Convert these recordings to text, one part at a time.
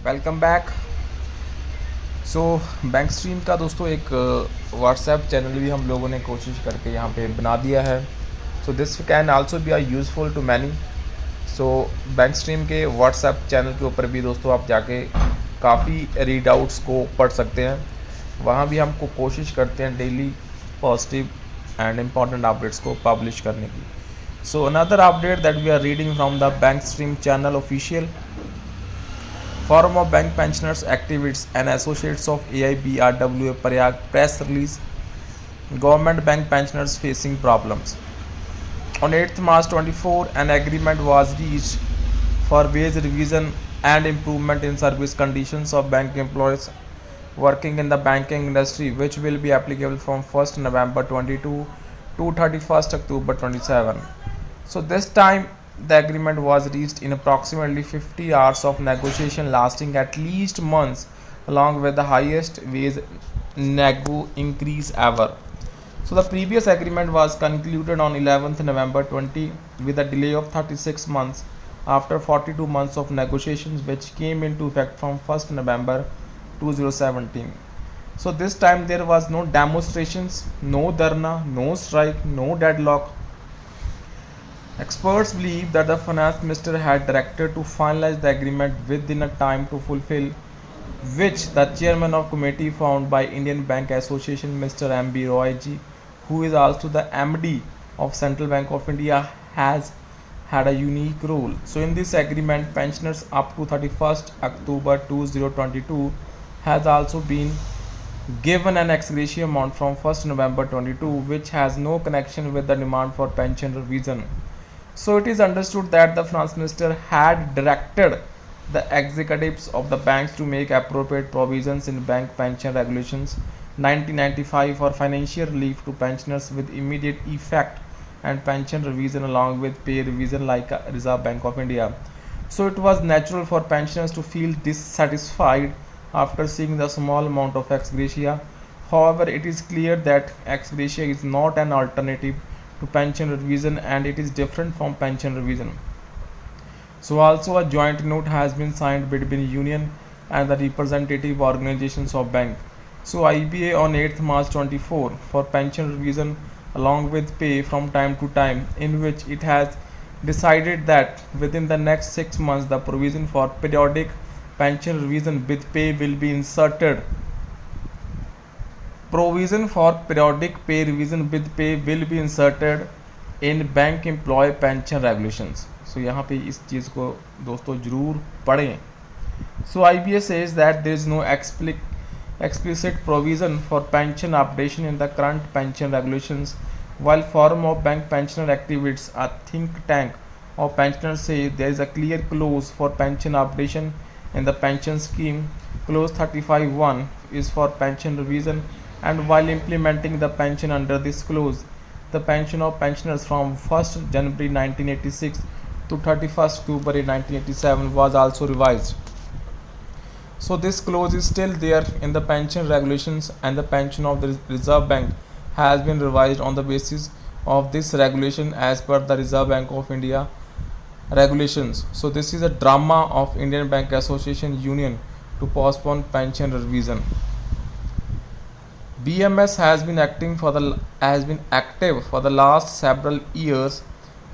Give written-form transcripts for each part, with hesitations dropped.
Welcome back. सो Bank stream का दोस्तों एक व्हाट्सएप चैनल भी हम लोगों ने कोशिश करके यहाँ पे बना दिया है। So this can also be are useful to many. So Bank Stream के व्हाट्सएप चैनल के ऊपर भी दोस्तों आप जाके काफ़ी रीड आउट्स को पढ़ सकते हैं। वहाँ भी हमको कोशिश करते हैं daily positive and important updates को पब्लिश करने की। So another update that we are reading from the Bank Stream channel official Forum of Bank Pensioners Activists and Associates of AIBRWA Prayag press release. Government bank pensioners facing problems. On 8th March 24, an agreement was reached for wage revision and improvement in service conditions of bank employees working in the banking industry, which will be applicable from 1st November 22 to 31st October 27. So this time the agreement was reached in approximately 50 hours of negotiation lasting at least months, along with the highest wage nego increase ever. So the previous agreement was concluded on 11th November 20 with a delay of 36 months after 42 months of negotiations, which came into effect from 1st November 2017. So this time there was no demonstrations, no dharna, no strike, no deadlock. Experts believe that the finance minister had directed to finalize the agreement within a time to fulfill, which the chairman of committee found by Indian Bank Association Mr. M.B. Roy ji, who is also the MD of Central Bank of India, has had a unique role. So in this agreement, pensioners up to 31st October 2022 has also been given an ex gratia amount from 1st November 22, which has no connection with the demand for pension revision. So it is understood that the finance minister had directed the executives of the banks to make appropriate provisions in bank pension regulations 1995 for financial relief to pensioners with immediate effect and pension revision along with pay revision like Reserve Bank of India. So it was natural for pensioners to feel dissatisfied after seeing the small amount of ex gratia. However, it is clear that ex gratia is not an alternative to pension revision and it is different from pension revision. So also a joint note has been signed between union and the representative organizations of bank. So IBA on 8th March 24 for pension revision along with pay from time to time, in which it has decided that within the next 6 months the provision for periodic pension revision with pay will be inserted. Provision for periodic pay revision with pay will be inserted in bank employee pension regulations. So यहाँ पे इस चीज़ को दोस्तों ज़रूर पढ़ें. So IBA says that there is no explicit provision for pension updation in the current pension regulations, while Forum of Bank Pensioner Activists, a think tank of pensioners, say there is a clear clause for pension updation in the pension scheme. Clause 35(1) is for pension revision, and while implementing the pension under this clause, the pension of pensioners from 1st January 1986 to 31st October 1987 was also revised. So this clause is still there in the pension regulations, and the pension of the Reserve Bank has been revised on the basis of this regulation as per the Reserve Bank of India regulations. So this is a drama of Indian Bank Association Union to postpone pension revision. BMS has been active for the last several years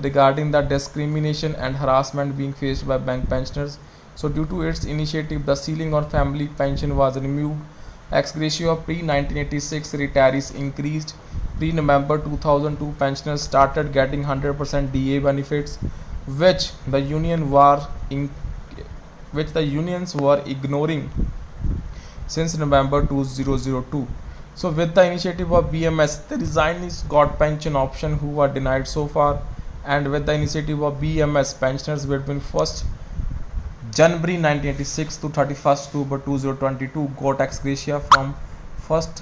regarding the discrimination and harassment being faced by bank pensioners. So due to its initiative, the ceiling on family pension was removed. Ex gratia of pre-1986 retirees increased. Pre-November 2002 pensioners started getting 100% DA benefits, which the unions were ignoring since November 2002. So with the initiative of BMS, the resignees got pension option who were denied so far, and with the initiative of BMS, pensioners between 1st January 1986 to 31st October 2022 got ex gratia from 1st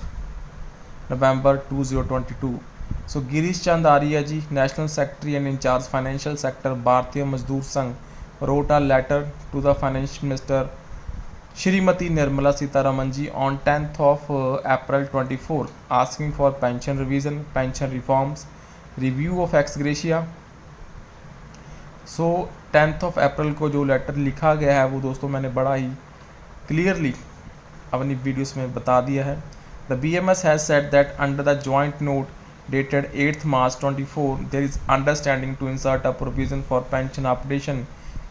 November 2022. So Girish Chand Arya ji, National Secretary and in charge Financial Sector, Bharatiya Mazdoor Sangh, wrote a letter to the Finance Minister Shrimati Nirmala Sitharaman ji on 10th of April 24 asking for pension revision, pension reforms, review of ex gratia. So 10th of April को जो letter लिखा गया है वो दोस्तों मैंने बड़ा ही clearly अपनी वीडियोस में बता दिया है। The BMS has said that under the joint note dated 8th March 24 there is understanding to insert a provision for pension updation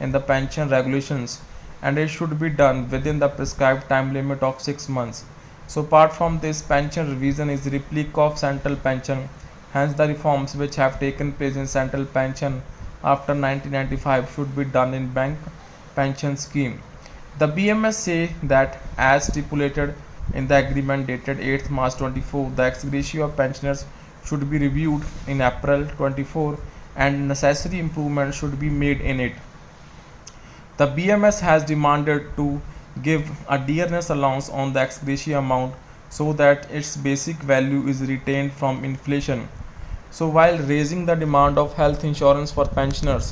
in the pension regulations, and it should be done within the prescribed time limit of 6 months. So apart from this, pension revision is replica of central pension. Hence the reforms which have taken place in central pension after 1995 should be done in bank pension scheme. The BMS say that as stipulated in the agreement dated 8th March 24, the ex gratia of pensioners should be reviewed in April 24 and necessary improvements should be made in it. The BMS has demanded to give a dearness allowance on the ex gratia amount so that its basic value is retained from inflation. So while raising the demand of health insurance for pensioners,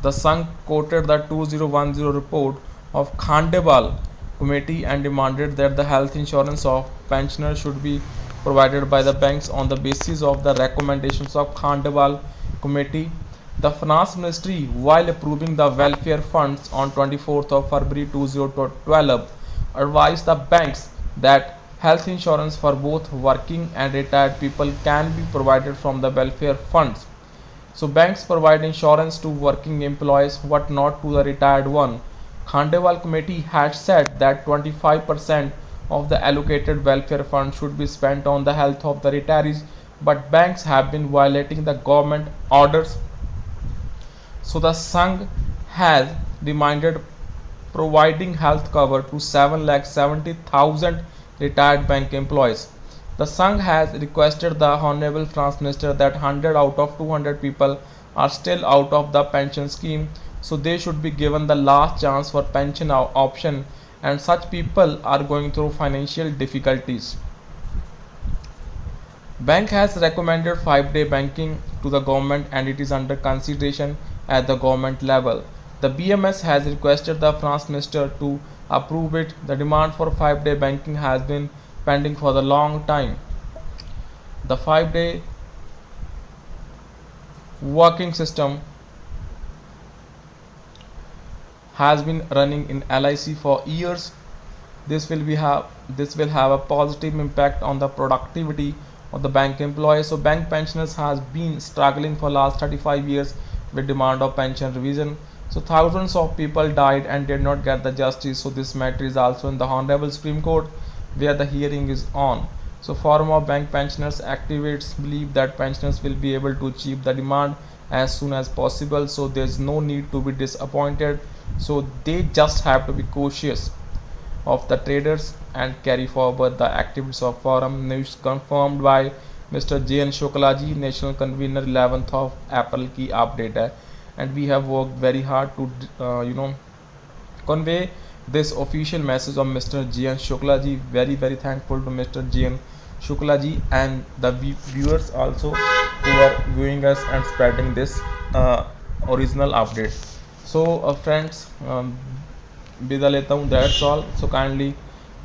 the Sangh quoted the 2010 report of Khandewal committee and demanded that the health insurance of pensioners should be provided by the banks on the basis of the recommendations of Khandewal committee. The finance ministry, while approving the welfare funds on 24th of February 2012, advised the banks that health insurance for both working and retired people can be provided from the welfare funds. So banks provide insurance to working employees but not to the retired one. Khandewal committee had said that 25% of the allocated welfare fund should be spent on the health of the retirees, but banks have been violating the government orders. So the Sangh has demanded providing health cover to 7,70,000 retired bank employees. The Sangh has requested the Honorable Finance Minister that 100 out of 200 people are still out of the pension scheme, so they should be given the last chance for pension option, and such people are going through financial difficulties. Bank has recommended 5-day banking to the government and it is under consideration at the government level. The BMS has requested the Finance Minister to approve it. The demand for 5-day banking has been pending for the long time. The 5-day working system has been running in LIC for years. This will have a positive impact on the productivity of the bank employees. So bank pensioners has been struggling for last 35 years with demand of pension revision. So thousands of people died and did not get the justice. So this matter is also in the Honorable Supreme Court where the hearing is on. So Forum of Bank Pensioners activists believe that pensioners will be able to achieve the demand as soon as possible. So there is no need to be disappointed. So they just have to be cautious of the traders and carry forward the activities of forum. News confirmed by Mr. JN Shukla ji, national convener 11th of April की update है, and we have worked very hard to convey this official message of Mr. JN Shukla ji. Very thankful to Mr. JN Shukla ji and the viewers also who are viewing us and spreading this original update. So friends, विदा लेता हूँ, that's all. So kindly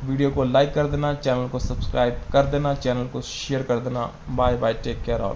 video को like कर देना, channel को subscribe कर देना, channel को शेयर कर देना. Bye bye, take care all.